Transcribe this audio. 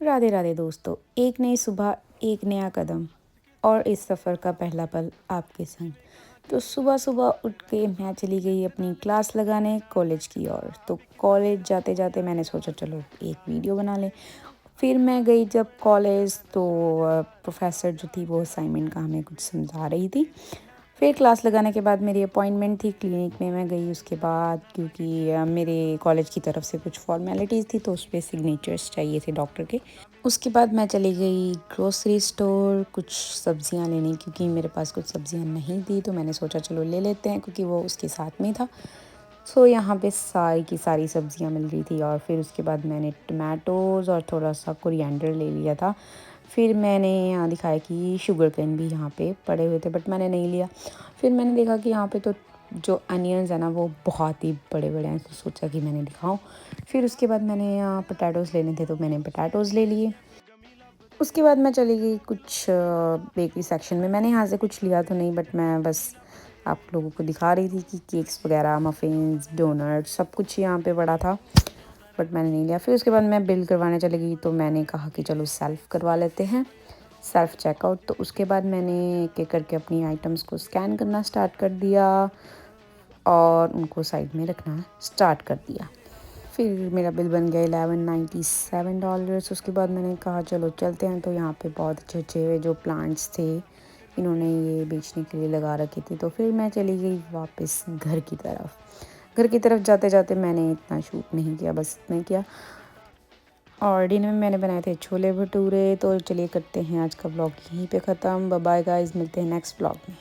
राधे राधे दोस्तों, एक नई सुबह, एक नया कदम और इस सफ़र का पहला पल आपके संग। तो सुबह सुबह उठ के मैं चली गई अपनी क्लास लगाने कॉलेज की ओर। तो कॉलेज जाते जाते मैंने सोचा चलो एक वीडियो बना लें। फिर मैं गई जब कॉलेज तो प्रोफेसर जो थी वो असाइनमेंट का हमें कुछ समझा रही थी। फिर क्लास लगाने के बाद मेरी अपॉइंटमेंट थी क्लिनिक में, मैं गई उसके बाद क्योंकि मेरे कॉलेज की तरफ से कुछ फॉर्मेलिटीज़ थी तो उस पर सिग्नेचर्स चाहिए थे डॉक्टर के। उसके बाद मैं चली गई ग्रोसरी स्टोर कुछ सब्जियां लेने, क्योंकि मेरे पास कुछ सब्जियां नहीं थी तो मैंने सोचा चलो ले लेते हैं क्योंकि वो उसके साथ में था। सो यहाँ पे सारी की सारी सब्जियां मिल रही थी और फिर उसके बाद मैंने टमाटोज़ और थोड़ा सा कोरिएंडर ले लिया था। फिर मैंने यहाँ दिखाया कि शुगर केन भी यहाँ पे पड़े हुए थे बट मैंने नहीं लिया। फिर मैंने देखा कि यहाँ पे तो जो अनियंस है ना वो बहुत ही बड़े बड़े हैं तो सोचा कि मैंने दिखाऊं। फिर उसके बाद मैंने यहाँ पोटैटोज़ लेने थे तो मैंने पोटैटोज़ ले लिए। उसके बाद मैं चली गई कुछ बेकरी सेक्शन में। मैंने यहाँ से कुछ लिया तो नहीं बट मैं बस आप लोगों को दिखा रही थी कि केक्स वगैरह, मफ़िन्स, डोनट्स सब कुछ यहाँ पे पड़ा था बट मैंने नहीं लिया। फिर उसके बाद मैं बिल करवाने चली गई तो मैंने कहा कि चलो सेल्फ़ करवा लेते हैं, सेल्फ़ चेकआउट। तो उसके बाद मैंने एक एक करके अपनी आइटम्स को स्कैन करना स्टार्ट कर दिया और उनको साइड में रखना स्टार्ट कर दिया। फिर मेरा बिल बन गया $1197। उसके बाद मैंने कहा चलो चलते हैं। तो यहाँ पे बहुत अच्छे अच्छे जो प्लांट्स थे इन्होंने ये बेचने के लिए लगा रखी थी। तो फिर मैं चली गई वापस घर की तरफ। घर की तरफ जाते जाते मैंने इतना शूट नहीं किया, बस इतना किया। और डिनर में मैंने बनाए थे छोले भटूरे। तो चलिए करते हैं आज का ब्लॉग यहीं पे ख़त्म। बाय बाय गाइस, मिलते हैं नेक्स्ट ब्लॉग में।